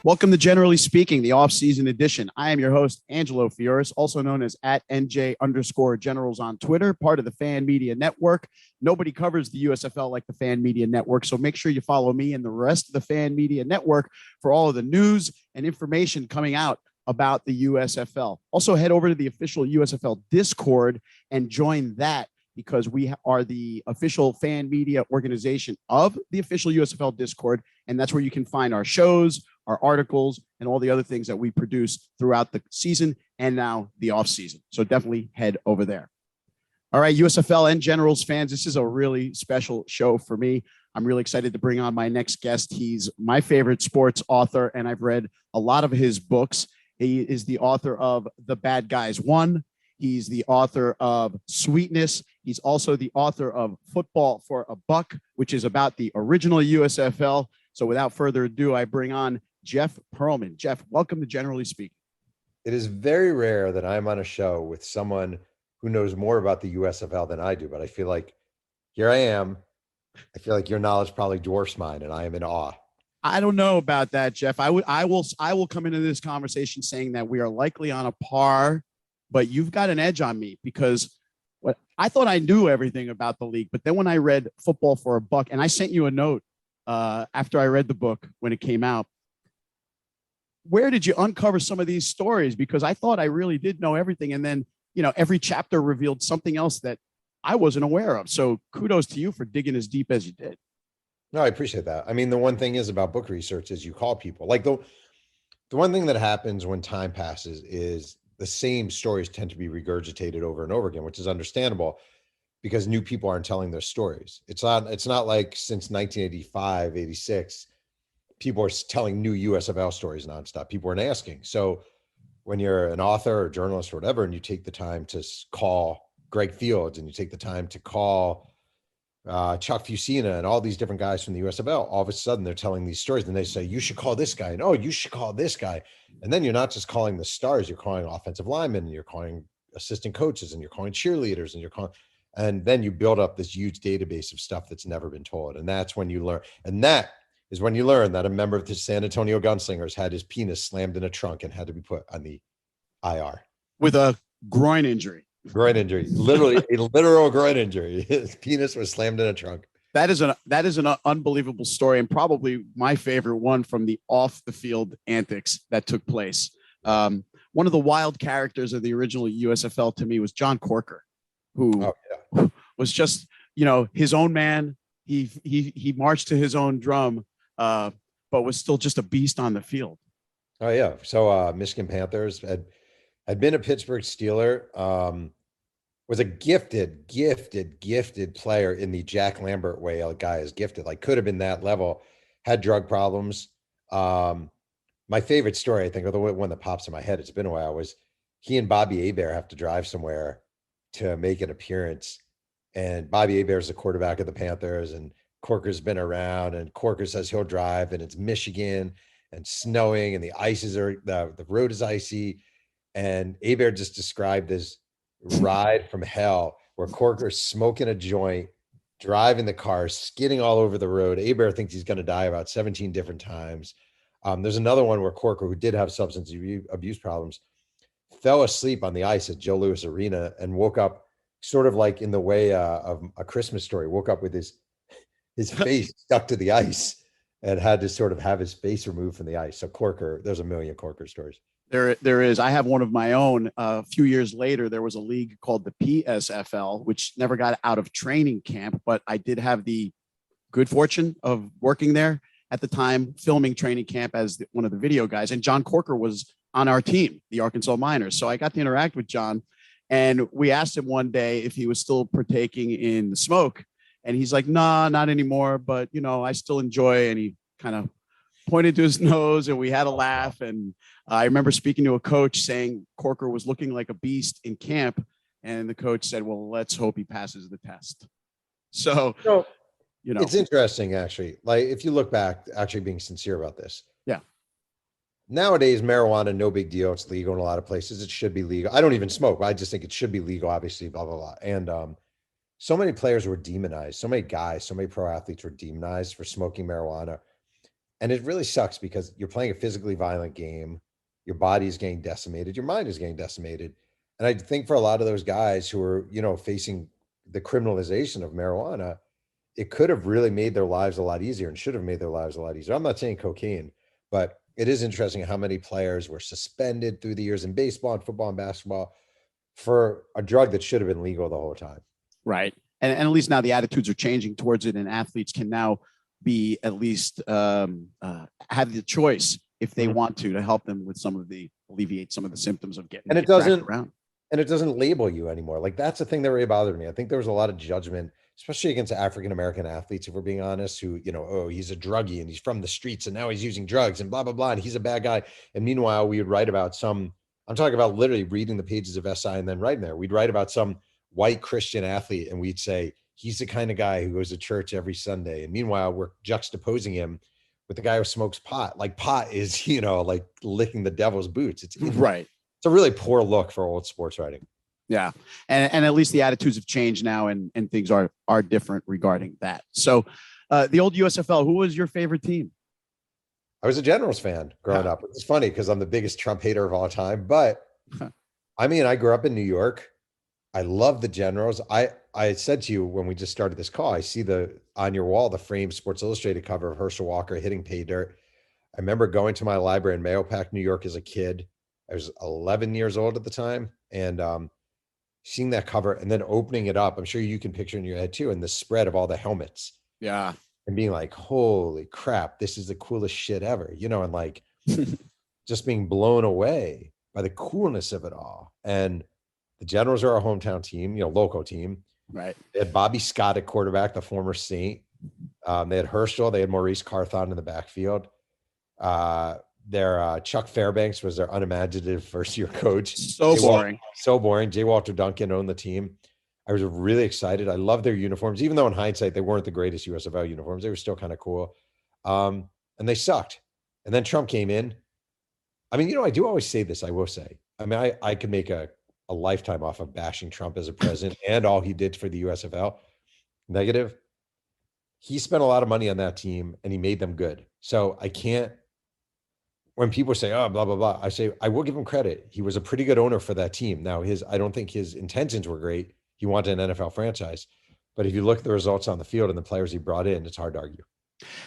Welcome to Generally Speaking, the off-season edition. I am your host, Angelo Fioris, also known as @NJ_Generals on Twitter, part of the Fan Media Network. Nobody covers the USFL like the Fan Media Network, so make sure you follow me and the rest of the Fan Media Network for all of the news and information coming out about the USFL. Also, head over to the official USFL Discord and join that, because we are the official fan media organization of the official USFL Discord, and that's where you can find our shows, our articles, and all the other things that we produce throughout the season and now the off season. So definitely head over there. All right, USFL and Generals fans, this is a really special show for me. I'm really excited to bring on my next guest. He's my favorite sports author, and I've read a lot of his books. He is the author of The Bad Guys Won. He's the author of Sweetness. He's also the author of Football for a Buck, which is about the original USFL. So without further ado, I bring on Jeff Pearlman. Jeff, welcome to Generally Speaking. It is very rare that I'm on a show with someone who knows more about the USFL than I do, but I feel like here I am. I feel like your knowledge probably dwarfs mine, and I am in awe. I don't know about that, Jeff. I will come into this conversation saying that we are likely on a par, but you've got an edge on me, because I thought I knew everything about the league, but then when I read Football for a Buck, and I sent you a note after I read the book when it came out, where did you uncover some of these stories? Because I thought I really did know everything. And then, every chapter revealed something else that I wasn't aware of. So kudos to you for digging as deep as you did. No, I appreciate that. I mean, the one thing is about book research is you call people. Like the one thing that happens when time passes is the same stories tend to be regurgitated over and over again, which is understandable because new people aren't telling their stories. It's not like since 1985, 86, people are telling new USFL stories nonstop. People aren't asking. So when you're an author or journalist or whatever, and you take the time to call Greg Fields and you take the time to call Chuck Fusina and all these different guys from the USFL, all of a sudden they're telling these stories, and they say, you should call this guy. And, oh, you should call this guy. And then you're not just calling the stars, you're calling offensive linemen, and you're calling assistant coaches, and you're calling cheerleaders, and you're calling, and then you build up this huge database of stuff that's never been told. And that's when you learn. And that is when you learn that a member of the San Antonio Gunslingers had his penis slammed in a trunk and had to be put on the IR. With a groin injury. Groin injury. Literally a literal groin injury. His penis was slammed in a trunk. That is an unbelievable story, and probably my favorite one from the off the field antics that took place. One of the wild characters of the original USFL to me was John Corker, who was just, his own man. He marched to his own drum, but was still just a beast on the field. Oh yeah. So Michigan Panthers had been a Pittsburgh Steeler, was a gifted player in the Jack Lambert way. A guy is gifted, like could have been that level, had drug problems. My favorite story, I think, or the one that pops in my head, it's been a while, was he and Bobby Hebert have to drive somewhere to make an appearance. And Bobby Hebert is the quarterback of the Panthers, and Corker's been around, and Corker says he'll drive, and it's Michigan and snowing, and the road is icy. And Hebert just described this ride from hell where Corker's smoking a joint, driving the car, skidding all over the road. Hebert thinks he's going to die about 17 different times. There's another one where Corker, who did have substance abuse problems, fell asleep on the ice at Joe Louis Arena and woke up sort of like in the way of A Christmas Story, woke up with his face stuck to the ice and had to sort of have his face removed from the ice. So Corker, there's a million Corker stories. There is. I have one of my own. A few years later, there was a league called the PSFL, which never got out of training camp, but I did have the good fortune of working there at the time, filming training camp as one of the video guys. And John Corker was on our team, the Arkansas Miners. So I got to interact with John, and we asked him one day if he was still partaking in the smoke. And he's like, nah, not anymore, but I still enjoy. And he kind of pointed to his nose, and we had a laugh. And I remember speaking to a coach saying Corker was looking like a beast in camp. And the coach said, well, let's hope he passes the test. So, it's interesting, actually. Like, if you look back, actually being sincere about this. Yeah. Nowadays, marijuana, no big deal. It's legal in a lot of places. It should be legal. I don't even smoke, but I just think it should be legal, obviously, blah, blah, blah. And so many players were demonized. So many guys, so many pro athletes were demonized for smoking marijuana. And it really sucks because you're playing a physically violent game. Your body is getting decimated. Your mind is getting decimated. And I think for a lot of those guys who are, facing the criminalization of marijuana, it could have really made their lives a lot easier and should have made their lives a lot easier. I'm not saying cocaine, but it is interesting how many players were suspended through the years in baseball and football and basketball for a drug that should have been legal the whole time. Right. And at least now the attitudes are changing towards it, and athletes can now be at least have the choice if they want to help them with alleviate some of the symptoms of getting around. And it doesn't label you anymore. Like, that's the thing that really bothered me. I think there was a lot of judgment, especially against African-American athletes, if we're being honest, who, oh, he's a druggie and he's from the streets and now he's using drugs and blah, blah, blah. And he's a bad guy. And meanwhile, we would write about I'm talking about literally reading the pages of SI and then writing there. We'd write about some white Christian athlete and we'd say, he's the kind of guy who goes to church every Sunday. And meanwhile, we're juxtaposing him with the guy who smokes pot. Like, pot is, like licking the devil's boots. It's right. It's a really poor look for old sports writing. Yeah. And at least the attitudes have changed now and things are different regarding that. So the old USFL, who was your favorite team? I was a Generals fan growing up. It's funny because I'm the biggest Trump hater of all time, but I grew up in New York. I love the Generals. I said to you when we just started this call, I see on your wall, the framed Sports Illustrated cover of Herschel Walker hitting pay dirt. I remember going to my library in Mahopac, New York as a kid. I was 11 years old at the time, and seeing that cover and then opening it up, I'm sure you can picture in your head too, and the spread of all the helmets. Yeah. And being like, holy crap, this is the coolest shit ever, and like just being blown away by the coolness of it all. And the Generals are our hometown team, local team. Right. They had Bobby Scott at quarterback, the former Saint. They had Herschel. They had Maurice Carthon in the backfield. Their Chuck Fairbanks was their unimaginative first-year coach. So boring. So boring. J. Walter Duncan owned the team. I was really excited. I loved their uniforms, even though in hindsight they weren't the greatest USFL uniforms. They were still kind of cool. And they sucked. And then Trump came in. I do always say this, I will say. I could make a lifetime off of bashing Trump as a president and all he did for the USFL. Negative. He spent a lot of money on that team and he made them good. So I can't, when people say, oh, blah, blah, blah, I say, I will give him credit. He was a pretty good owner for that team. Now, I don't think his intentions were great. He wanted an NFL franchise. But if you look at the results on the field and the players he brought in, it's hard to argue.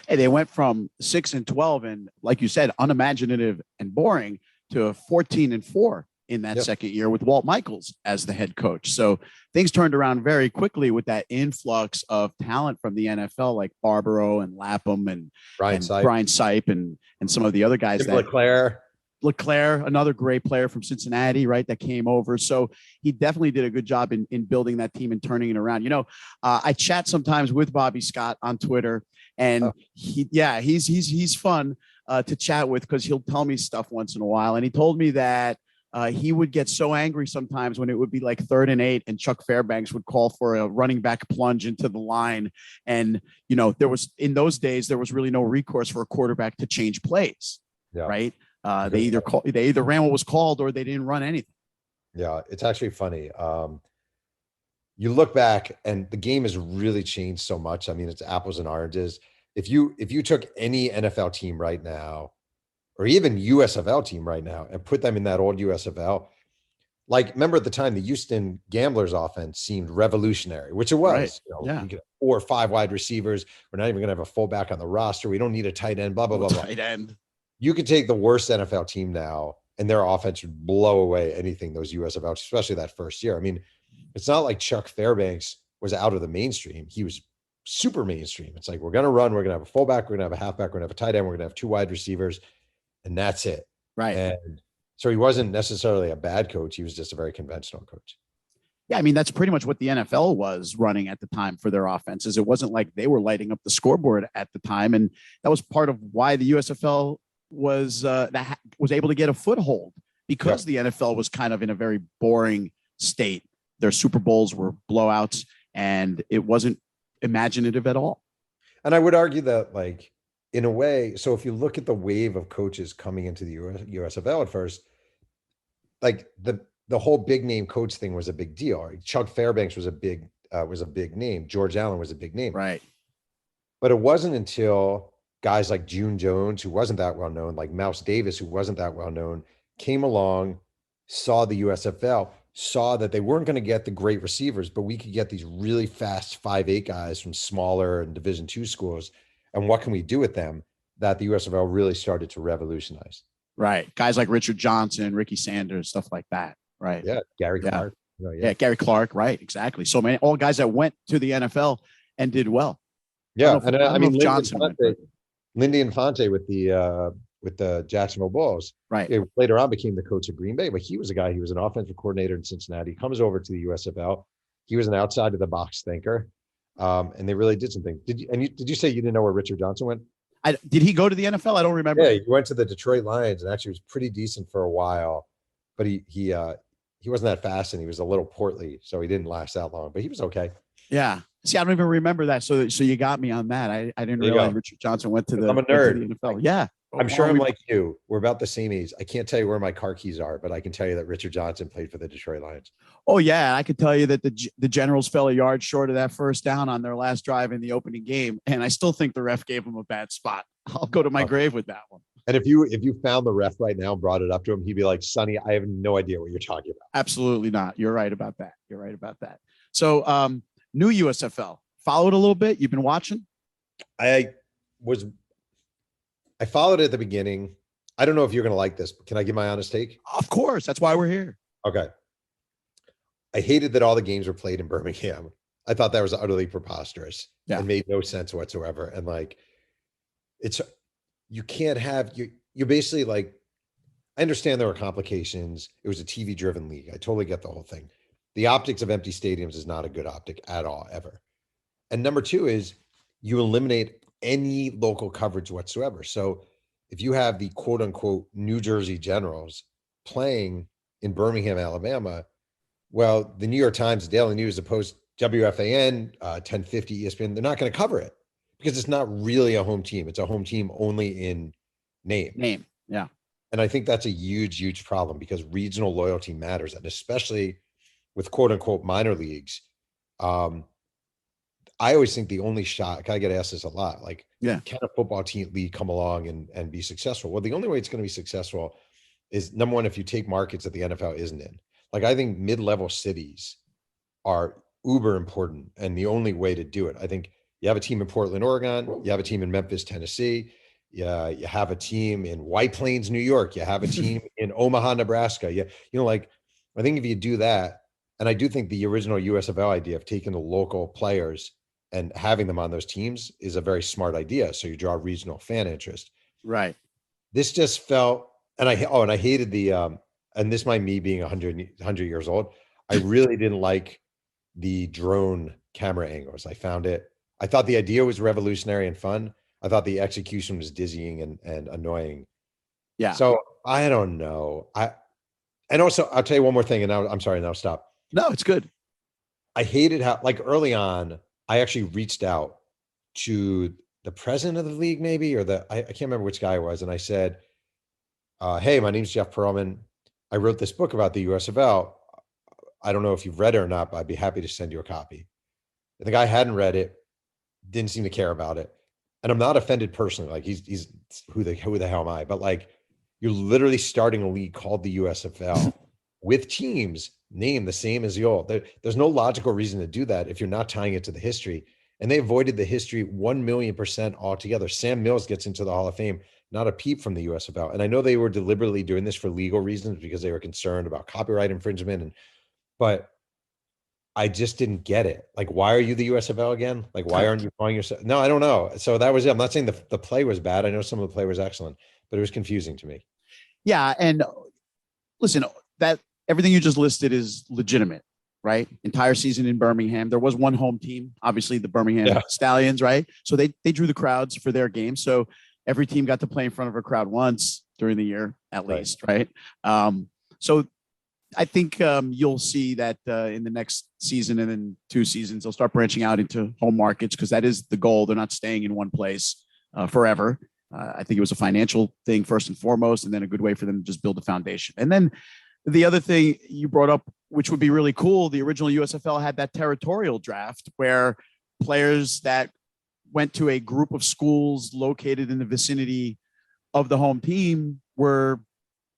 Hey, they went from 6-12 and, like you said, unimaginative and boring to 14-4 in that second year with Walt Michaels as the head coach. So things turned around very quickly with that influx of talent from the NFL, like Barbaro and Lapham and Brian Sipe and some of the other guys. Leclerc, another great player from Cincinnati, right, that came over. So he definitely did a good job in building that team and turning it around. I chat sometimes with Bobby Scott on Twitter, and he's fun to chat with because he'll tell me stuff once in a while. And he told me that he would get so angry sometimes when it would be like 3rd and 8 and Chuck Fairbanks would call for a running back plunge into the line. And, in those days, there was really no recourse for a quarterback to change plays, right? They either ran what was called or they didn't run anything. Yeah, it's actually funny. You look back and the game has really changed so much. It's apples and oranges. If you took any NFL team right now, or even USFL team right now, and put them in that old USFL, like, remember at the time, the Houston Gamblers offense seemed revolutionary, which it was. Right. You could have 4 or 5 wide receivers. We're not even going to have a fullback on the roster. We don't need a tight end, blah, blah, blah, blah. Tight end. You could take the worst NFL team now, and their offense would blow away anything those USFL, especially that first year. It's not like Chuck Fairbanks was out of the mainstream. He was super mainstream. It's like, we're going to run. We're going to have a fullback. We're going to have a halfback. We're going to have a tight end. We're going to have 2 wide receivers. And that's it. Right. And so he wasn't necessarily a bad coach. He was just a very conventional coach. Yeah. That's pretty much what the NFL was running at the time for their offenses. It wasn't like they were lighting up the scoreboard at the time. And that was part of why the USFL was able to get a foothold, because the NFL was kind of in a very boring state. Their Super Bowls were blowouts and it wasn't imaginative at all. And I would argue that, like, in a way, so if you look at the wave of coaches coming into the USFL at first, like the whole big name coach thing was a big deal. Right? Chuck Fairbanks was a big name. George Allen was a big name. Right. But it wasn't until guys like June Jones, who wasn't that well known, like Mouse Davis, who wasn't that well known, came along, saw the USFL, saw that they weren't going to get the great receivers, but we could get these really fast 5'8" guys from smaller and Division II schools. And what can we do with them? That the USFL really started to revolutionize. Right. Guys like Richard Johnson, Ricky Sanders, stuff like that. Right. Yeah. Gary Clark. Yeah. Gary Clark. Right. Exactly. So many, all guys that went to the NFL and did well. Yeah. And I mean, Johnson Lindy Infante with the Jacksonville Bulls. Right. It later on became the coach of Green Bay, but he was a guy, he was an offensive coordinator in Cincinnati. He comes over to the USFL. He was an outside of the box thinker. And they really did something. Did you say you didn't know where Richard Johnson went? Did he go to the NFL? I don't remember. Yeah, he went to the Detroit Lions and actually was pretty decent for a while, but he wasn't that fast and he was a little portly, so he didn't last that long, but he was okay. Yeah. See, I don't even remember that. So you got me on that. I didn't realize Richard Johnson went to the I'm a nerd. The NFL. Yeah. I'm sure I'm like you. We're about the same age. I can't tell you where my car keys are, but I can tell you that Richard Johnson played for the Detroit Lions. Oh, yeah. I could tell you that the Generals fell a yard short of that first down on their last drive in the opening game. And I still think the ref gave him a bad spot. I'll go to my grave with that one. And if you found the ref right now and brought it up to him, he'd be like, Sonny, I have no idea what you're talking about. Absolutely not. You're right about that. So new USFL. Followed a little bit. You've been watching? I followed it at the beginning. I don't know if you're going to like this, but can I give my honest take? Of course. That's why we're here. Okay. I hated that all the games were played in Birmingham. I thought that was utterly preposterous. Yeah. It made no sense whatsoever. And like, you can't have, you're basically like, I understand there were complications. It was a TV driven league. I totally get the whole thing. The optics of empty stadiums is not a good optic at all, ever. And number two is you eliminate any local coverage whatsoever. So if you have the quote unquote New Jersey Generals playing in Birmingham, Alabama, well, the New York Times, the Daily News, the Post, WFAN, 1050 ESPN, they're not going to cover it because it's not really a home team. It's a home team only in name. Yeah. And I think that's a huge, huge problem because regional loyalty matters. And especially with quote unquote minor leagues, I always think the only shot, I get asked this a lot, like, can a football team league come along and be successful? Well, the only way it's going to be successful is, number one, if you take markets that the NFL isn't in. Like, I think mid-level cities are uber important, and the only way to do it, I think you have a team in Portland, Oregon, you have a team in Memphis, Tennessee, you have a team in White Plains, New York, you have a team in Omaha, Nebraska. Like, I think if you do that, and I do think the original USFL idea of taking the local players and having them on those teams is a very smart idea. So you draw regional fan interest. Right. This just felt, and I hated the, and this might me being 100 years old. I really didn't like the drone camera angles. I thought the idea was revolutionary and fun. I thought the execution was dizzying and annoying. Yeah. So I don't know. And also I'll tell you one more thing and now I'm sorry, now stop. No, it's good. I hated how, like, early on, I actually reached out to the president of the league, maybe, or I can't remember which guy it was. And I said, hey, my name's Jeff Pearlman. I wrote this book about the USFL. I don't know if you've read it or not, but I'd be happy to send you a copy. And the guy hadn't read it, didn't seem to care about it. And I'm not offended personally. Like, he's who the hell am I? But like, you're literally starting a league called the USFL with teams named the same as the old. There's no logical reason to do that if you're not tying it to the history. And they avoided the history 1,000,000% altogether. Sam Mills gets into the Hall of Fame, not a peep from the USFL. And I know they were deliberately doing this for legal reasons because they were concerned about copyright infringement. But I just didn't get it. Like, why are you the USFL again? Like, why aren't you calling yourself? No, I don't know. So that was it. I'm not saying the play was bad. I know some of the play was excellent, but it was confusing to me. Yeah. And listen, that everything you just listed is legitimate, right? Entire season in Birmingham. There was one home team, obviously the Birmingham Stallions, right? So they drew the crowds for their games. So every team got to play in front of a crowd once during the year, at least, right? So I think you'll see that in the next season and then 2 seasons, they'll start branching out into home markets because that is the goal. They're not staying in one place forever. I think it was a financial thing first and foremost, and then a good way for them to just build a foundation. And then the other thing you brought up, which would be really cool, the original USFL had that territorial draft where players that went to a group of schools located in the vicinity of the home team were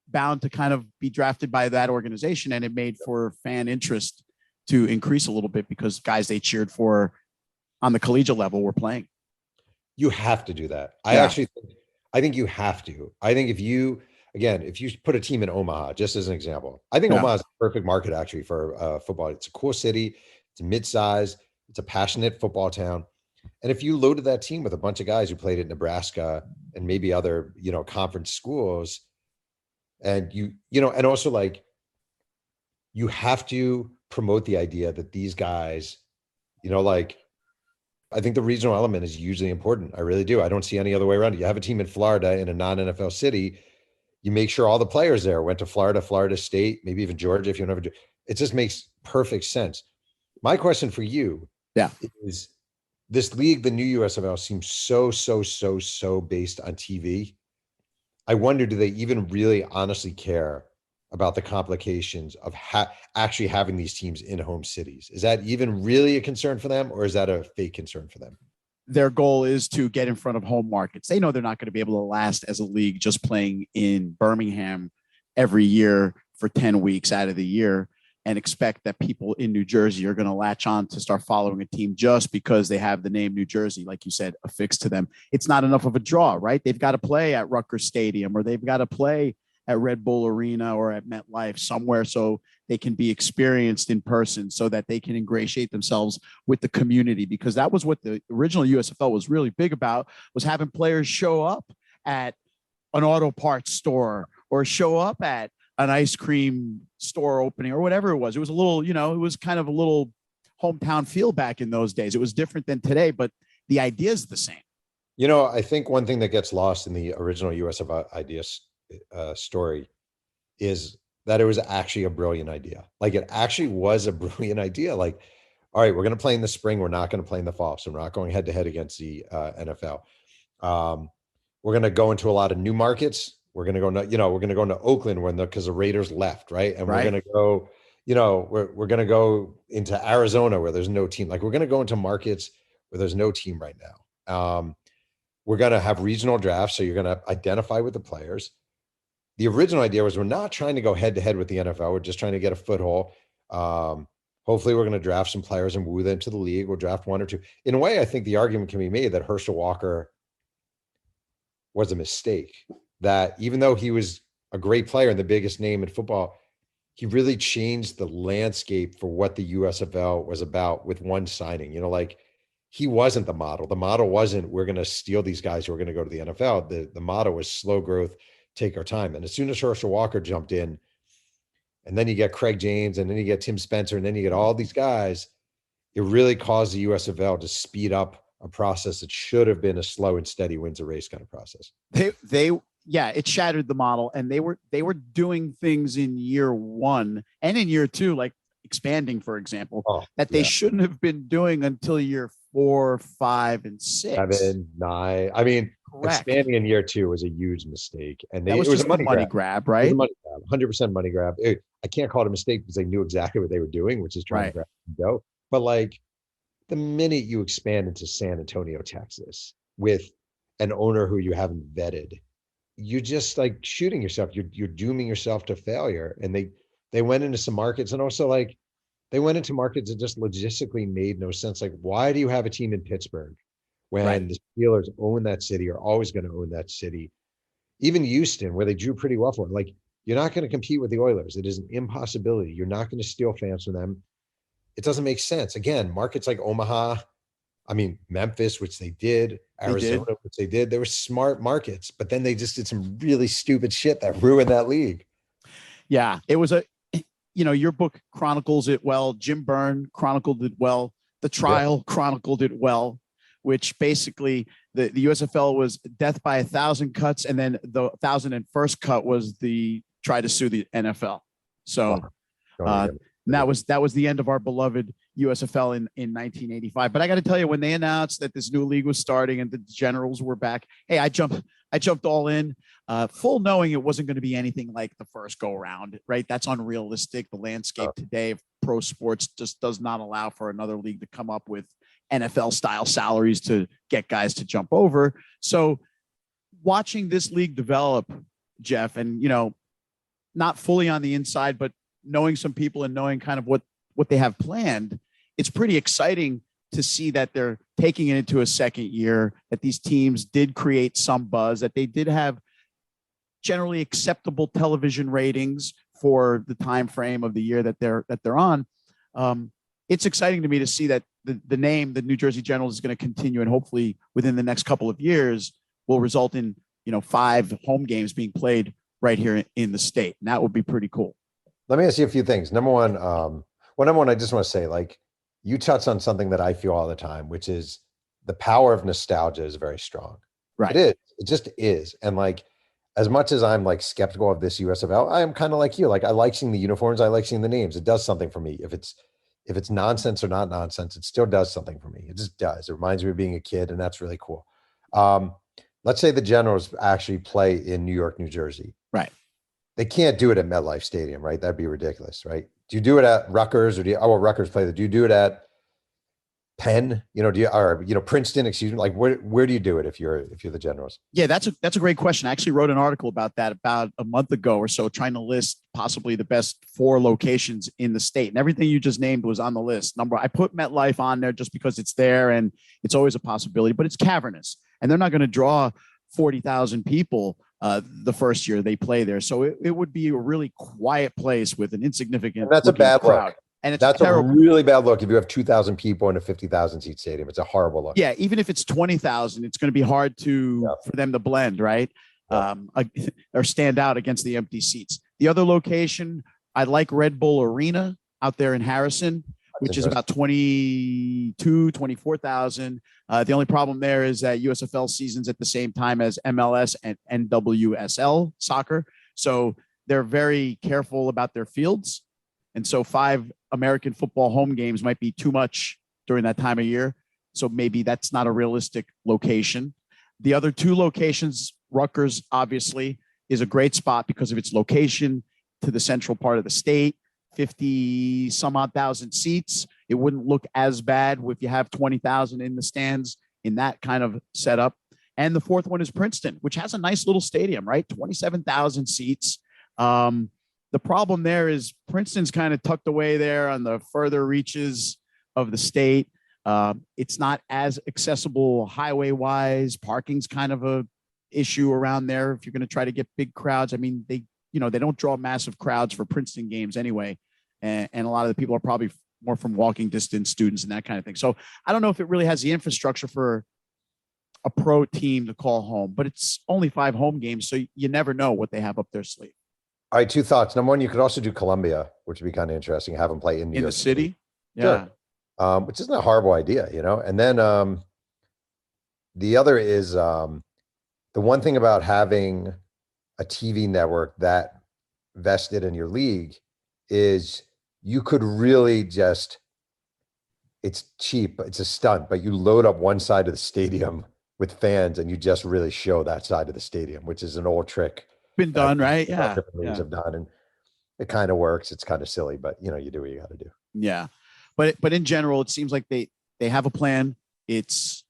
bound to kind of be drafted by that organization. And it made for fan interest to increase a little bit because guys they cheered for on the collegiate level were playing. You have to do that. Yeah. I think you have to. I think if you put a team in Omaha, just as an example, I think Omaha is a perfect market actually for football. It's a cool city. It's a mid-size. It's a passionate football town. And if you loaded that team with a bunch of guys who played at Nebraska and maybe other, conference schools, and and also like you have to promote the idea that these guys, like I think the regional element is usually important. I really do. I don't see any other way around it. You have a team in Florida in a non-NFL city, you make sure all the players there went to Florida, Florida State, maybe even Georgia if you never do. It just makes perfect sense. My question for you is this league, the new USFL, seems so based on TV. I wonder, do they even really honestly care about the complications of actually having these teams in home cities? Is that even really a concern for them, or is that a fake concern for them? Their goal is to get in front of home markets. They know they're not going to be able to last as a league just playing in Birmingham every year for 10 weeks out of the year and expect that people in New Jersey are going to latch on to start following a team just because they have the name New Jersey, like you said, affixed to them. It's not enough of a draw, right? They've got to play at Rutgers Stadium, or they've got to play at Red Bull Arena or at MetLife somewhere so they can be experienced in person, so that they can ingratiate themselves with the community, because that was what the original USFL was really big about, was having players show up at an auto parts store or show up at an ice cream store opening or whatever it was. It was a little, it was kind of a little hometown feel back in those days. It was different than today, but the idea is the same. I think one thing that gets lost in the original USFL story is that it was actually a brilliant idea. Like, it actually was a brilliant idea. Like, all right, we're going to play in the spring. We're not going to play in the fall. So we're not going head to head against the NFL. We're going to go into a lot of new markets. We're going to go, we're going to go into Oakland because the Raiders left, right? And we're going to go, we're going to go into Arizona where there's no team. Like, we're going to go into markets where there's no team right now. We're going to have regional drafts. So you're going to identify with the players. The original idea was we're not trying to go head to head with the NFL. We're just trying to get a foothold. Hopefully we're going to draft some players and woo them to the league. We'll draft one or two. In a way, I think the argument can be made that Herschel Walker was a mistake, that even though he was a great player and the biggest name in football, he really changed the landscape for what the USFL was about with one signing. Like, he wasn't the model. The model wasn't, we're going to steal these guys who are going to go to the NFL. The model was slow growth, take our time. And as soon as Herschel Walker jumped in, and then you get Craig James, and then you get Tim Spencer, and then you get all these guys, it really caused the USFL to speed up a process that should have been a slow and steady wins a race kind of process. It shattered the model, and they were doing things in year one and in year two, like expanding, for example, that they shouldn't have been doing until year 4, 5, and 6. 7, 9. I mean, correct. Expanding in year 2 was a huge mistake, and it was just a money grab, right? It was a money grab, 100% money grab. I can't call it a mistake because they knew exactly what they were doing, which is trying to grab and go. But like, the minute you expand into San Antonio, Texas, with an owner who you haven't vetted, you're just like shooting yourself. You're dooming yourself to failure. And they went into some markets, and also like they went into markets that just logistically made no sense. Like, why do you have a team in Pittsburgh when the Steelers own that city, are always going to own that city? Even Houston, where they drew pretty well for it. Like, you're not going to compete with the Oilers. It is an impossibility. You're not going to steal fans from them. It doesn't make sense. Again, markets like Omaha, Memphis, which they did, Arizona, which they did. They were smart markets, but then they just did some really stupid shit that ruined that league. Yeah, it was your book chronicles it well. Jim Byrne chronicled it well. The Trial chronicled it well, which basically the USFL was death by 1,000 cuts, and then the 1,001st cut was the try to sue the NFL. So that was the end of our beloved USFL in 1985. But I got to tell you, when they announced that this new league was starting and the Generals were back, hey, I jumped all in, full knowing it wasn't going to be anything like the first go around, right? That's unrealistic. The landscape today of pro sports just does not allow for another league to come up with, NFL style salaries to get guys to jump over. So watching this league develop, Jeff, and, not fully on the inside, but knowing some people and knowing kind of what they have planned, it's pretty exciting to see that they're taking it into a second year, that these teams did create some buzz, that they did have generally acceptable television ratings for the time frame of the year that they're on. It's exciting to me to see that the name, the New Jersey Generals, is going to continue, and hopefully within the next couple of years will result in 5 home games being played right here in the state, and that would be pretty cool. Let me ask you a few things. Number one, I just want to say, like, you touched on something that I feel all the time, which is the power of nostalgia is very strong. Right. It is. It just is. And like, as much as I'm like skeptical of this USFL, I am kind of like you. Like, I like seeing the uniforms. I like seeing the names. It does something for me. If it's nonsense or not nonsense, it still does something for me. It just does. It reminds me of being a kid, and that's really cool. Let's say the Generals actually play in New York, New Jersey. Right. They can't do it at MetLife Stadium, right? That'd be ridiculous, right? Do you do it at Rutgers, or Rutgers play that? Do you do it at Penn? Princeton? Excuse me. Like, where do you do it if you're the Generals? Yeah, that's a great question. I actually wrote an article about that about a month ago or so, trying to list possibly the best 4 locations in the state, and everything you just named was on the list. I put MetLife on there just because it's there and it's always a possibility, but it's cavernous, and they're not going to draw 40,000 people the first year they play there. So it would be a really quiet place with an insignificant. And that's a bad crowd. Look. And that's a really bad look if you have 2,000 people in a 50,000 seat stadium. It's a horrible look. Yeah, even if it's 20,000, it's going to be hard for them to blend, right? Or stand out against the empty seats. The other location, I like Red Bull Arena out there in Harrison, which is about 24,000. The only problem there is that USFL season's at the same time as MLS and NWSL soccer. So they're very careful about their fields. And so 5 American football home games might be too much during that time of year. So maybe that's not a realistic location. The other 2 locations, Rutgers obviously is a great spot because of its location to the central part of the state, 50 some odd thousand seats. It wouldn't look as bad if you have 20,000 in the stands in that kind of setup. And the 4th one is Princeton, which has a nice little stadium, right? 27,000 seats. The problem there is Princeton's kind of tucked away there on the further reaches of the state. It's not as accessible highway wise. Parking's kind of a issue around there if you're going to try to get big crowds. I mean, they don't draw massive crowds for Princeton games anyway. And a lot of the people are probably more from walking distance students and that kind of thing. So I don't know if it really has the infrastructure for a pro team to call home, but it's only 5 home games. So you never know what they have up their sleeve. All right, 2 thoughts. Number one, you could also do Columbia, which would be kind of interesting. Have them play in New York the city. City. Yeah. Sure. Which isn't a horrible idea, And then the other is the one thing about having a TV network that vested in your league is you could really just, it's cheap, it's a stunt, but you load up one side of the stadium with fans and you just really show that side of the stadium, which is an old trick. Been done, right? Yeah. Different leagues have done, and it kind of works. It's kind of silly, but you do what you got to do. Yeah. But in general, it seems like they have a plan. It's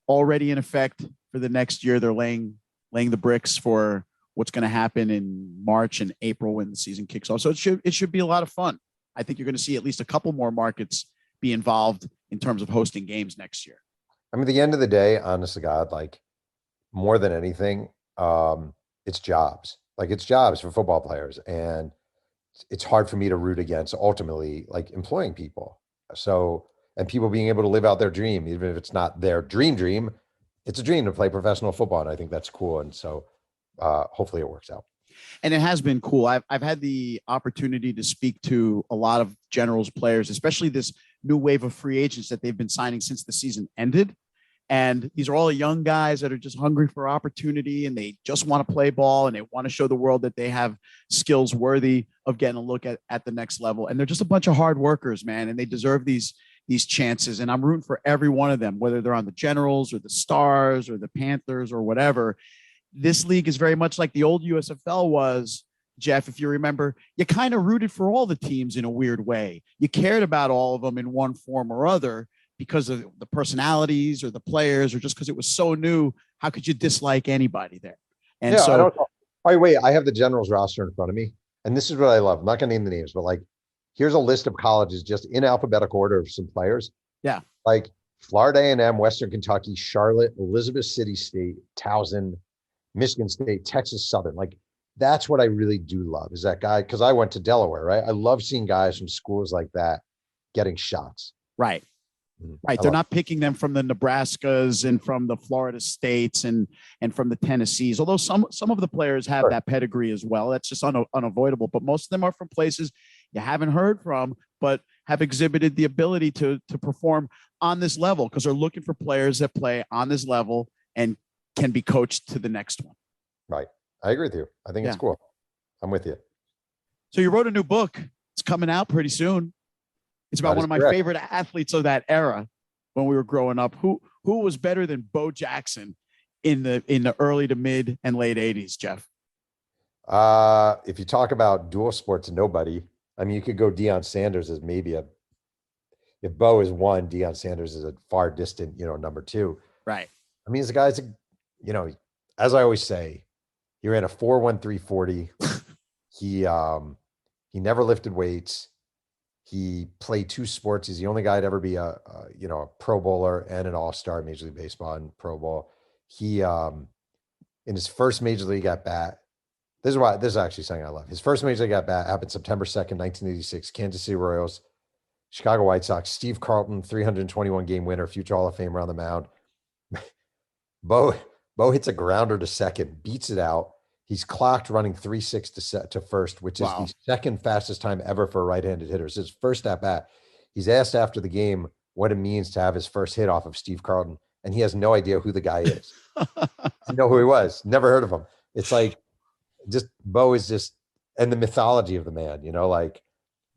already in effect for the next year. They're laying the bricks for what's going to happen in March and April when the season kicks off. So it should be a lot of fun. I think you're going to see at least a couple more markets be involved in terms of hosting games next year. I mean, at the end of the day, honest to God, like more than anything, it's jobs. Like it's jobs for football players, and it's hard for me to root against ultimately like employing people. So, and people being able to live out their dream, even if it's not their dream, it's a dream to play professional football. And I think that's cool. And so hopefully it works out. And it has been cool. I've had the opportunity to speak to a lot of Generals players, especially this new wave of free agents that they've been signing since the season ended. And these are all young guys that are just hungry for opportunity, and they just want to play ball, and they want to show the world that they have skills worthy of getting a look at the next level. And they're just a bunch of hard workers, man, and they deserve these chances. And I'm rooting for every one of them, whether they're on the Generals or the Stars or the Panthers or whatever. This league is very much like the old USFL was, Jeff. If you remember, you kind of rooted for all the teams in a weird way. You cared about all of them in one form or other, because of the personalities or the players or just because it was so new, how could you dislike anybody there? And I so, don't. All right, wait. I have the Generals roster in front of me, and this is what I love. I'm not going to name the names, but like, here's a list of colleges just in alphabetical order of some players. yeah, Like Florida A&M, Western Kentucky, Charlotte, Elizabeth City State, Towson, Michigan State, Texas Southern. Like, that's what I really do love is that guy, because I went to Delaware, right? I love seeing guys from schools like that getting shots. right. Right. They're not picking them from the Nebraskas and from the Florida States and from the Tennessees, although some of the players have that pedigree as well. That's just unavoidable. But most of them are from places you haven't heard from, but have exhibited the ability to perform on this level because they're looking for players that play on this level and can be coached to the next one. Right. I agree with you. I think it's cool. I'm with you. So you wrote a new book. It's coming out pretty soon. It's about one of my favorite athletes of that era when we were growing up. Who was better than Bo Jackson in the early to mid and late 80s, Jeff? If you talk about dual sports, nobody. I mean, you could go Deion Sanders as maybe if Bo is one, Deion Sanders is a far distant, number two. Right. I mean, the guy's, as I always say, he ran a 4.13 40. He never lifted weights. He played two sports. He's the only guy to ever be a Pro Bowler and an All-Star in Major League Baseball and Pro Bowl. He, in his first Major League at bat, this is actually something I love. His first Major League at bat happened September 2nd, 1986, Kansas City Royals, Chicago White Sox, Steve Carlton, 321 game winner, future Hall of Famer on the mound. Bo hits a grounder to second, beats it out. He's clocked running 3.6 to first, which is the second fastest time ever for a right-handed hitter. It's his first at bat. He's asked after the game what it means to have his first hit off of Steve Carlton, and he has no idea who the guy is. You know who he was? Never heard of him. It's like Bo is just, and the mythology of the man. Like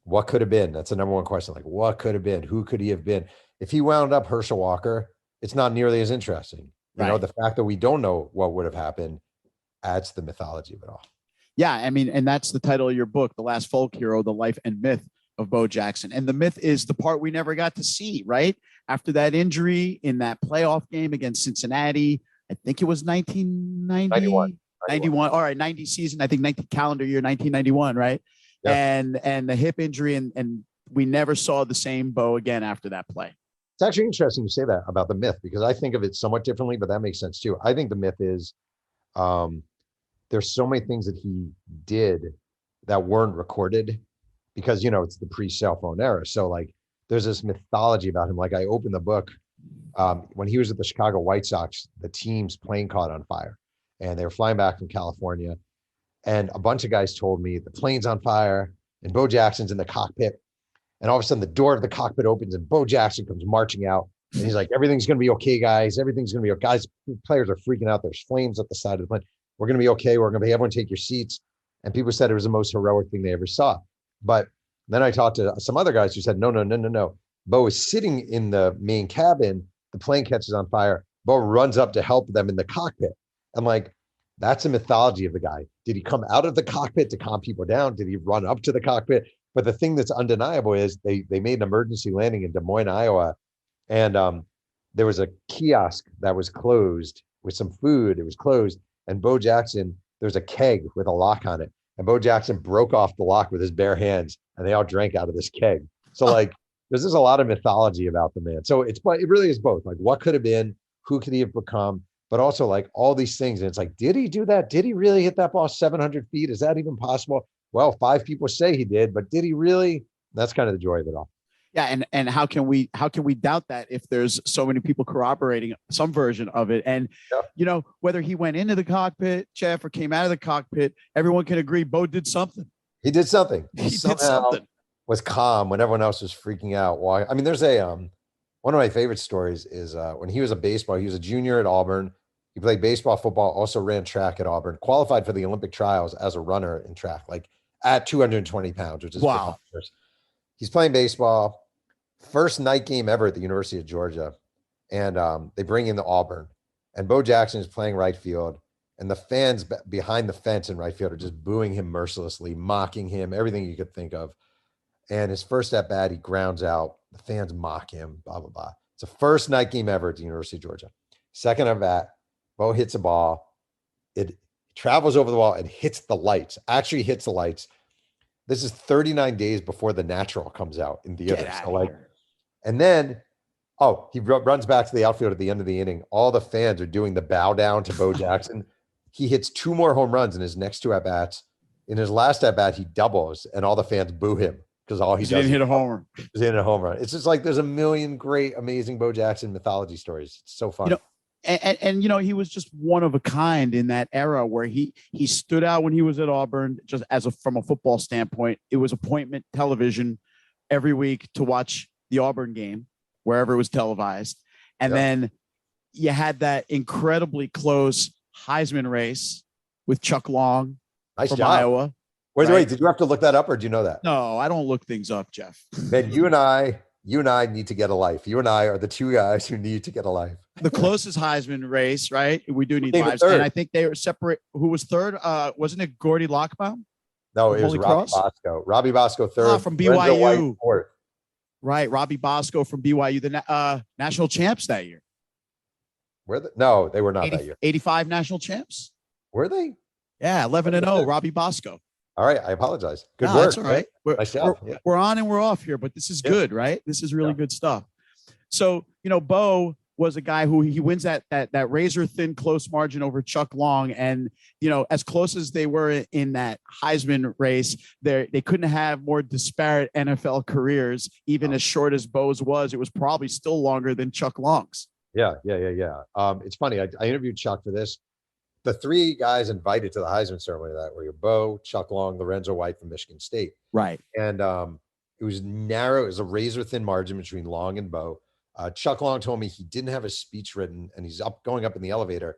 what could have been? That's the number one question. Like what could have been? Who could he have been? If he wound up Herschel Walker, it's not nearly as interesting. The fact that we don't know what would have happened adds to the mythology of it all. Yeah, I mean, and that's the title of your book, The Last Folk Hero, The Life and Myth of Bo Jackson. And the myth is the part we never got to see, right? After that injury in that playoff game against Cincinnati, I think it was 1990. 91. All right, 90 season, I think 90 calendar year, 1991, right? Yep. And the hip injury, and we never saw the same Bo again after that play. It's actually interesting you say that about the myth because I think of it somewhat differently, but that makes sense too. I think the myth is there's so many things that he did that weren't recorded because, it's the pre-cell phone era. So like there's this mythology about him. Like I opened the book when he was at the Chicago White Sox, the team's plane caught on fire and they were flying back from California. And a bunch of guys told me the plane's on fire and Bo Jackson's in the cockpit. And all of a sudden the door of the cockpit opens and Bo Jackson comes marching out. And he's like, everything's going to be okay, guys. Everything's going to be okay. Guys, players are freaking out. There's flames at the side of the plane. We're going to be okay. We're going to be, everyone take your seats. And people said it was the most heroic thing they ever saw. But then I talked to some other guys who said, no. Bo is sitting in the main cabin. The plane catches on fire. Bo runs up to help them in the cockpit. I'm like, that's a mythology of the guy. Did he come out of the cockpit to calm people down? Did he run up to the cockpit? But the thing that's undeniable is they made an emergency landing in Des Moines, Iowa. And there was a kiosk that was closed with some food. It was closed. And Bo Jackson, there's a keg with a lock on it. And Bo Jackson broke off the lock with his bare hands and they all drank out of this keg. So like, there's just a lot of mythology about the man. So it really is both. Like what could have been, who could he have become, but also like all these things. And it's like, did he do that? Did he really hit that ball 700 feet? Is that even possible? Well, 5 people say he did, but did he really? That's kind of the joy of it all. Yeah, and how can we doubt that if there's so many people corroborating some version of it? And whether he went into the cockpit, Jeff, or came out of the cockpit, everyone can agree Bo did something. He did something. He did something. Was calm when everyone else was freaking out. Why? I mean, there's a one of my favorite stories is when he was he was a junior at Auburn. He played baseball, football, also ran track at Auburn, qualified for the Olympic trials as a runner in track, like at 220 pounds, which is wow. He's playing baseball, first night game ever at the University of Georgia. And they bring in the Auburn and Bo Jackson is playing right field and the fans behind the fence in right field are just booing him mercilessly, mocking him, everything you could think of. And his first at bat, he grounds out. The fans mock him, blah, blah, blah. It's the first night game ever at the University of Georgia. Second at bat, Bo hits a ball. It travels over the wall and hits the lights. Actually hits the lights. This is 39 days before The Natural comes out in theaters. So like, and then, he runs back to the outfield at the end of the inning. All the fans are doing the bow down to Bo Jackson. He hits 2 more home runs in his next 2 at-bats. In his last at-bat, he doubles, and all the fans boo him because all he does didn't hit a homer. Is hit a home run. It's just like there's a million great, amazing Bo Jackson mythology stories. It's so fun. And he was just one of a kind in that era where he stood out when he was at Auburn, just from a football standpoint. It was appointment television every week to watch the Auburn game, wherever it was televised. And then you had that incredibly close Heisman race with Chuck Long from Iowa. Wait, did you have to look that up, or do you know that? No, I don't look things up, Jeff. Man, you and I need to get a life. You and I are the 2 guys who need to get a life. The closest Heisman race, right? We do need lives. And I think they were separate. Who was third? Wasn't it Gordy Lockbaum? No, it was Robbie Bosco. Robbie Bosco third. From BYU. Right. Robbie Bosco from BYU, the national champs that year. No, they were not that year. 85 national champs. Were they? Yeah, 11-0, Robbie Bosco. All right, I apologize. Good work. That's all right. Nice job. We're on and we're off here, but this is good, right? This is really good stuff. So, Bo was a guy who he wins that razor thin close margin over Chuck Long. And, as close as they were in that Heisman race, they couldn't have more disparate NFL careers, even as short as Bo's was. It was probably still longer than Chuck Long's. Yeah. It's funny. I interviewed Chuck for this. The 3 guys invited to the Heisman ceremony that were Bo, Chuck Long, Lorenzo White from Michigan State. Right. And it was narrow. It was a razor thin margin between Long and Bo. Chuck Long told me he didn't have his speech written, and he's going up in the elevator,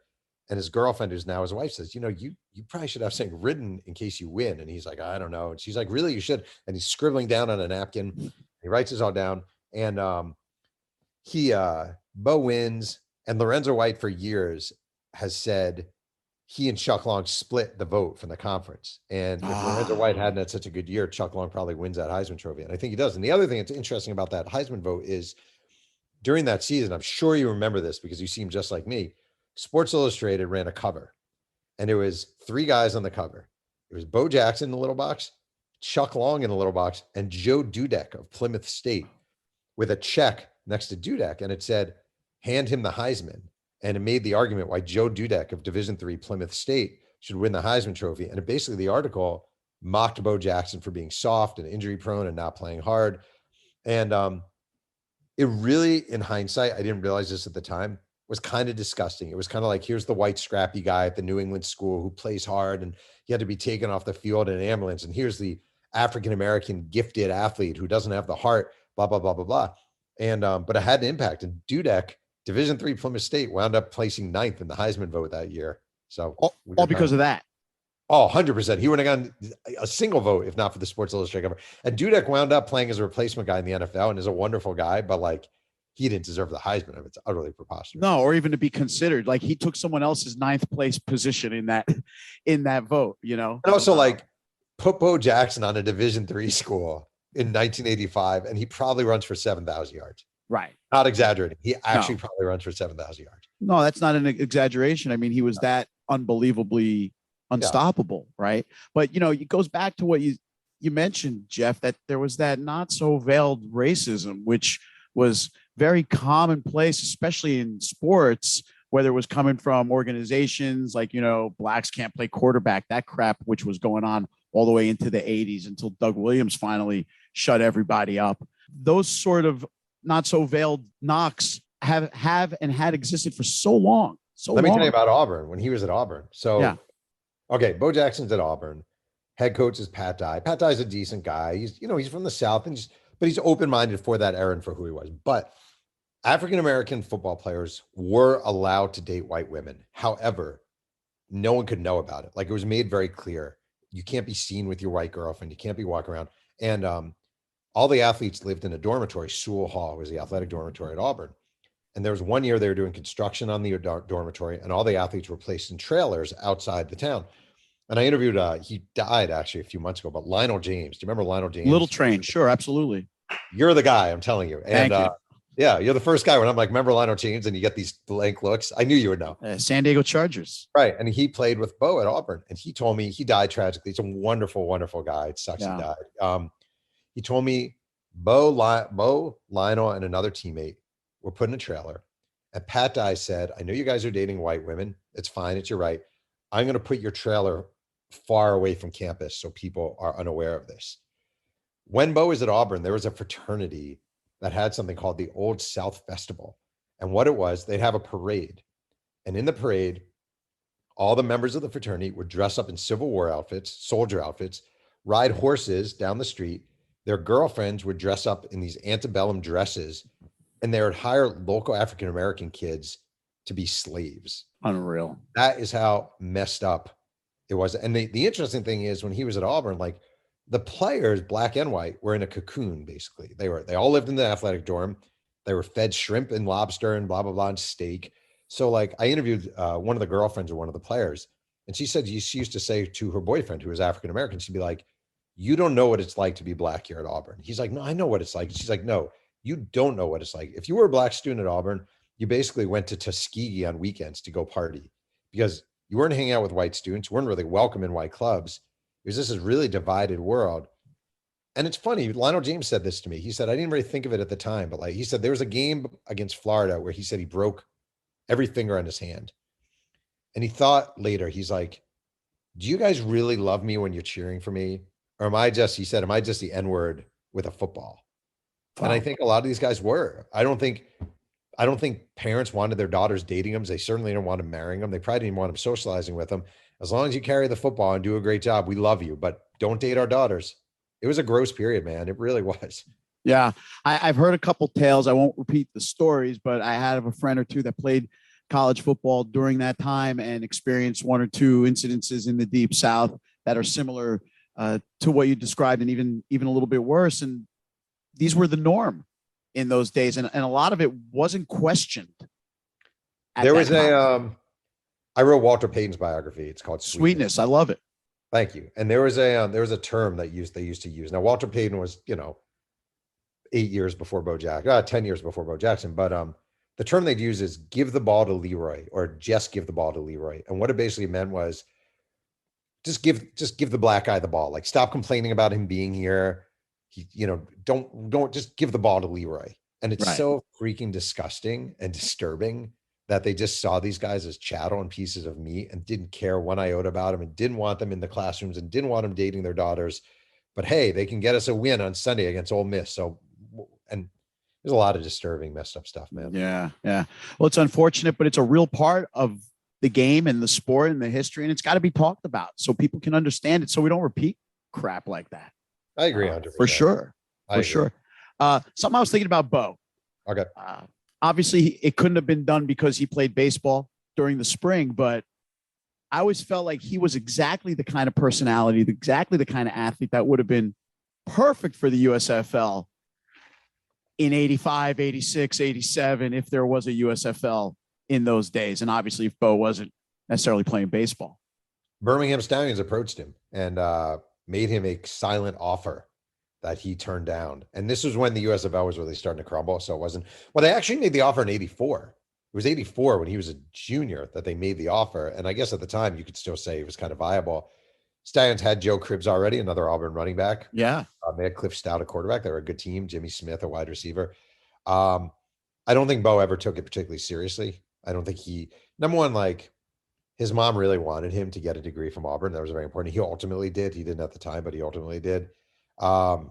and his girlfriend, who's now his wife, says, you probably should have something written in case you win. And he's like, I don't know. And she's like, really, you should. And he's scribbling down on a napkin. He writes this all down. And Bo wins, and Lorenzo White for years has said he and Chuck Long split the vote from the conference. And if Lorenzo White hadn't had such a good year, Chuck Long probably wins that Heisman Trophy. And I think he does. And the other thing that's interesting about that Heisman vote is during that season, I'm sure you remember this because you seem just like me, Sports Illustrated ran a cover, and there was 3 guys on the cover. It was Bo Jackson in the little box, Chuck Long in the little box, and Joe Dudek of Plymouth State with a check next to Dudek. And it said, hand him the Heisman. And it made the argument why Joe Dudek of Division III Plymouth State should win the Heisman Trophy. And basically the article mocked Bo Jackson for being soft and injury prone and not playing hard. And it really, in hindsight, I didn't realize this at the time, was kind of disgusting. It was kind of like, here's the white scrappy guy at the New England school who plays hard and he had to be taken off the field in an ambulance. And here's the African-American gifted athlete who doesn't have the heart, blah, blah, blah, blah, blah. And, but it had an impact. And Dudek, Division III Plymouth State, wound up placing 9th in the Heisman vote that year. So all because of that. Oh, 100%. He wouldn't have gotten a single vote if not for the Sports Illustrated cover. And Dudek wound up playing as a replacement guy in the NFL and is a wonderful guy, but like he didn't deserve the Heisman. I mean, it's utterly preposterous. No, or even to be considered. Like he took someone else's 9th place position in that vote, And also like put Bo Jackson on a Division III school in 1985, and he probably runs for 7,000 yards. Right. Not exaggerating. He actually probably runs for 7,000 yards. No, that's not an exaggeration. I mean, he was that unbelievably unstoppable, right? But, it goes back to what you mentioned, Jeff, that there was that not so veiled racism, which was very commonplace, especially in sports, whether it was coming from organizations like, blacks can't play quarterback, that crap, which was going on all the way into the 80s until Doug Williams finally shut everybody up. Those sort of not so veiled knocks have and had existed for so long. Let me tell you about Auburn when he was at Auburn. So, okay, Bo Jackson's at Auburn. Head coach is Pat Dye. Pat Dye's a decent guy. He's from the South, but he's open-minded for that era and for who he was. But African-American football players were allowed to date white women. However, no one could know about it. Like it was made very clear. You can't be seen with your white girlfriend. You can't be walking around. And all the athletes lived in a dormitory. Sewell Hall was the athletic dormitory at Auburn. And there was one year they were doing construction on the dormitory, and all the athletes were placed in trailers outside the town. And I interviewed, he died actually a few months ago, but Lionel James. Do you remember Lionel James? Little Train. Sure. Absolutely. You're the guy, I'm telling you. And Yeah, you're the first guy when I'm like, remember Lionel James, and you get these blank looks. I knew you would know. San Diego Chargers. Right. And he played with Bo at Auburn, and he told me he died tragically. He's a wonderful, wonderful guy. It sucks he died. He told me Bo, Lionel, and another teammate were put in a trailer. And Pat Dye said, I know you guys are dating white women. It's fine. It's your right. I'm going to put your trailer far away from campus so people are unaware of this. When Bo was at Auburn, there was a fraternity that had something called the Old South Festival. And what it was, they'd have a parade. And in the parade, all the members of the fraternity would dress up in Civil War outfits, soldier outfits, ride horses down the street. Their girlfriends would dress up in these antebellum dresses, and they would hire local African-American kids to be slaves. Unreal. That is how messed up it was. And the interesting thing is, when he was at Auburn, like, the players, black and white, were in a cocoon, basically. They all lived in the athletic dorm. They were fed shrimp and lobster and blah, blah, blah, and steak. So, like, I interviewed one of the girlfriends of one of the players, and she said she used to say to her boyfriend, who was African-American, she'd be like, you don't know what it's like to be black here at Auburn. He's like, no, I know what it's like. She's like, no, you don't know what it's like. If you were a black student at Auburn, you basically went to Tuskegee on weekends to go party because you weren't hanging out with white students. You weren't really welcome in white clubs. Because this is really divided world. And it's funny, Lionel James said this to me. He said, I didn't really think of it at the time, but like he said, there was a game against Florida where he said he broke every finger on his hand. And he thought later, he's like, do you guys really love me when you're cheering for me? Or am I just the N-word with a football? Wow. And I think a lot of these guys were. I don't think parents wanted their daughters dating them. They certainly didn't want them marrying them. They probably didn't want them socializing with them. As long as you carry the football and do a great job, we love you, but don't date our daughters. It was a gross period, man. It really was. Yeah. I've heard a couple tales. I won't repeat the stories, but I had a friend or two that played college football during that time and experienced one or two incidences in the Deep South that are similar to what you described, and even a little bit worse. And these were the norm in those days. And a lot of it wasn't questioned. There was I wrote Walter Payton's biography. It's called Sweetness. I love it. Thank you. And there was a term that they used to use. Now, Walter Payton was, 8 years before 10 years before Bo Jackson. But the term they'd use is give the ball to Leroy, or just give the ball to Leroy. And what it basically meant was just give the black guy the ball. Like, stop complaining about him being here. Don't just give the ball to Leroy. And it's so freaking disgusting and disturbing that they just saw these guys as chattel and pieces of meat and didn't care one iota about them and didn't want them in the classrooms and didn't want them dating their daughters. But hey, they can get us a win on Sunday against Ole Miss. So, and there's a lot of disturbing, messed up stuff, man. Yeah. Yeah. Well, it's unfortunate, but it's a real part of the game and the sport and the history, and it's got to be talked about so people can understand it, so we don't repeat crap like that. I agree 100%. For sure. For sure. Something I was thinking about Bo. Okay. Obviously, it couldn't have been done because he played baseball during the spring, but I always felt like he was exactly the kind of personality, exactly the kind of athlete that would have been perfect for the USFL in 85, 86, 87, if there was a USFL in those days. And obviously, if Bo wasn't necessarily playing baseball. Birmingham Stallions approached him and made him a silent offer that he turned down. And this was when the USFL was really starting to crumble. So it wasn't, well, they actually made the offer in 84. It was 84 when he was a junior that they made the offer. And I guess at the time you could still say it was kind of viable. Stallions had Joe Cribbs already, another Auburn running back. Yeah. They had Cliff Stout, a quarterback. They were a good team. Jimmy Smith, a wide receiver. I don't think Bo ever took it particularly seriously. I don't think number one, like, his mom really wanted him to get a degree from Auburn. That was very important. He ultimately did. He didn't at the time, but he ultimately did. And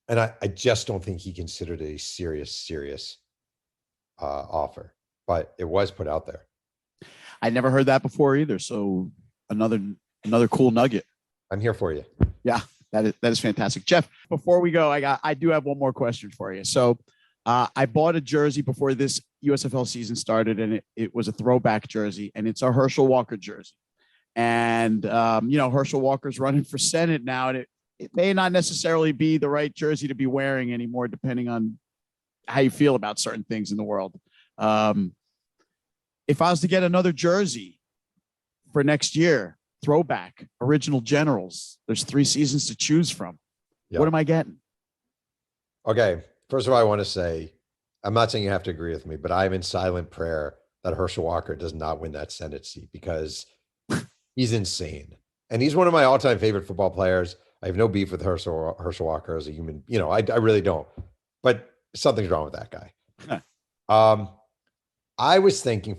I just don't think he considered it a serious offer, but it was put out there. I never heard that before either. So another cool nugget. I'm here for you. Yeah, that is fantastic. Jeff, before we go, I do have one more question for you. So I bought a jersey before this USFL season started, and it was a throwback jersey, and it's a Herschel Walker jersey. And, Herschel Walker's running for Senate now, and it may not necessarily be the right jersey to be wearing anymore, depending on how you feel about certain things in the world. If I was to get another jersey for next year, throwback, original Generals, there's 3 seasons to choose from. Yep. What am I getting? Okay. First of all, I want to say I'm not saying you have to agree with me, but I'm in silent prayer that Herschel Walker does not win that Senate seat because he's insane. And he's one of my all-time favorite football players. I have no beef with Herschel Walker as a human. I really don't. But something's wrong with that guy. I was thinking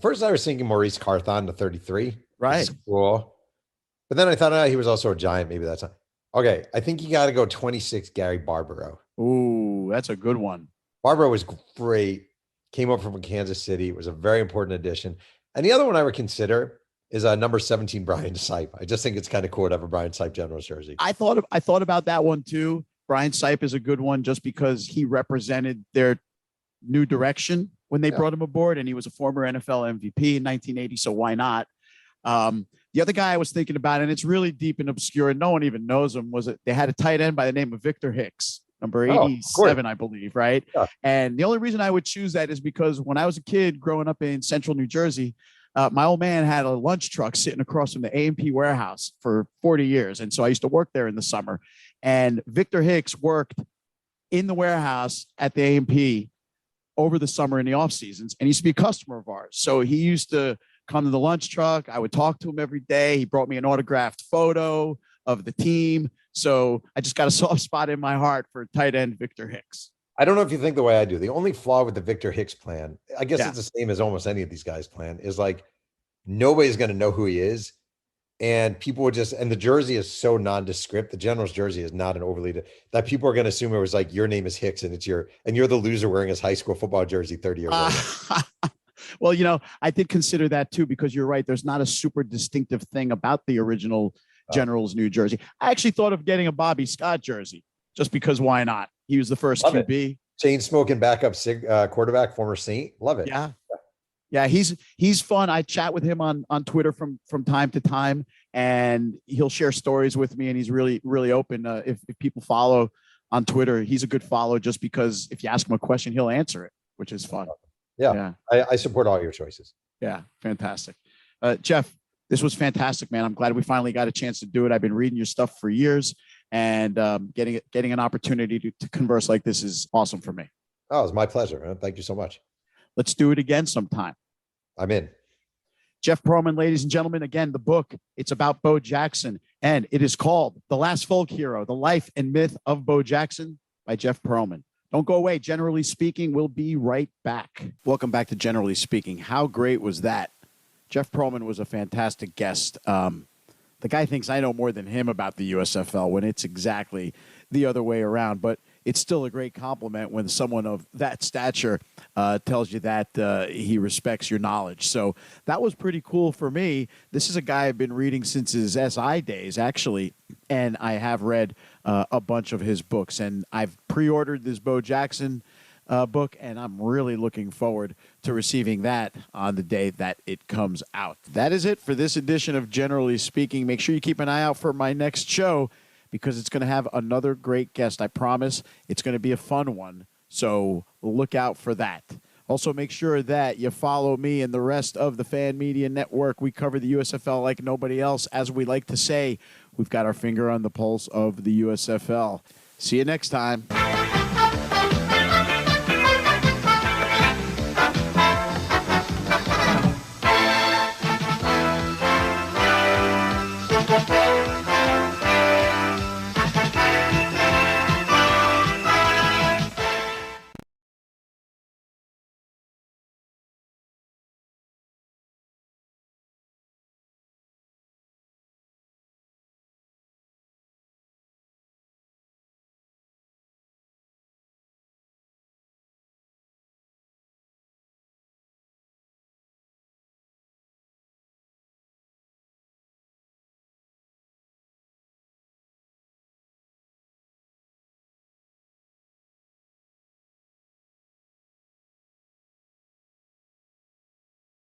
Maurice Carthon, the 33. Right. Cool. But then I thought, he was also a Giant. Maybe that's not. Okay. I think you got to go 26, Gary Barbaro. Ooh, that's a good one. Barbaro was great. Came up from Kansas City. It was a very important addition. And the other one I would consider is number 17, Brian Sipe. I just think it's kind of cool to have a Brian Sipe Generals jersey. I thought about that one too. Brian Sipe is a good one just because he represented their new direction when they brought him aboard, and he was a former NFL MVP in 1980. So why not? The other guy I was thinking about, and it's really deep and obscure, and no one even knows him, they had a tight end by the name of Victor Hicks, number 87, I believe, right? Yeah. And the only reason I would choose that is because when I was a kid growing up in central New Jersey, my old man had a lunch truck sitting across from the A&P warehouse for 40 years. And so I used to work there in the summer. And Victor Hicks worked in the warehouse at the A&P over the summer in the off seasons. And he used to be a customer of ours. So he used to come to the lunch truck. I would talk to him every day. He brought me an autographed photo of the team. So I just got a soft spot in my heart for tight end Victor Hicks. I don't know if you think the way I do. The only flaw with the Victor Hicks plan, I guess it's the same as almost any of these guys' plan, is like nobody's going to know who he is. And people would and the jersey is so nondescript. The General's jersey is not an overly, that people are going to assume it was like, your name is Hicks and you're the loser wearing his high school football jersey 30 years later. Well, I did consider that too, because you're right. There's not a super distinctive thing about the original General's New Jersey. I actually thought of getting a Bobby Scott jersey just because why not? He was the first QB. Chain smoking backup quarterback, former Saint. Love it. Yeah. He's fun. I chat with him on Twitter from time to time, and he'll share stories with me. And he's really, really open. If people follow on Twitter, he's a good follow just because if you ask him a question, he'll answer it, which is fun. Yeah. I support all your choices. Yeah. Fantastic. Jeff, this was fantastic, man. I'm glad we finally got a chance to do it. I've been reading your stuff for years, and getting an opportunity to converse like this is awesome for me. Oh, it's my pleasure, man. Thank you so much. Let's do it again sometime. I'm in. Jeff Pearlman, ladies and gentlemen, again, the book, it's about Bo Jackson, and it is called The Last Folk Hero, The Life and Myth of Bo Jackson by Jeff Pearlman. Don't go away. Generally Speaking, we'll be right back. Welcome back to Generally Speaking. How great was that? Jeff Pearlman was a fantastic guest. The guy thinks I know more than him about the USFL when it's exactly the other way around. But it's still a great compliment when someone of that stature tells you that he respects your knowledge. So that was pretty cool for me. This is a guy I've been reading since his SI days, actually, and I have read a bunch of his books. And I've pre-ordered this Bo Jackson book, and I'm really looking forward to receiving that on the day that it comes out. That is it for this edition of Generally Speaking. Make sure you keep an eye out for my next show, because it's going to have another great guest. I promise it's going to be a fun one, so look out for that. Also, make sure that you follow me and the rest of the Fan Media Network. We cover the USFL like nobody else. As we like to say, we've got our finger on the pulse of the USFL. See you next time.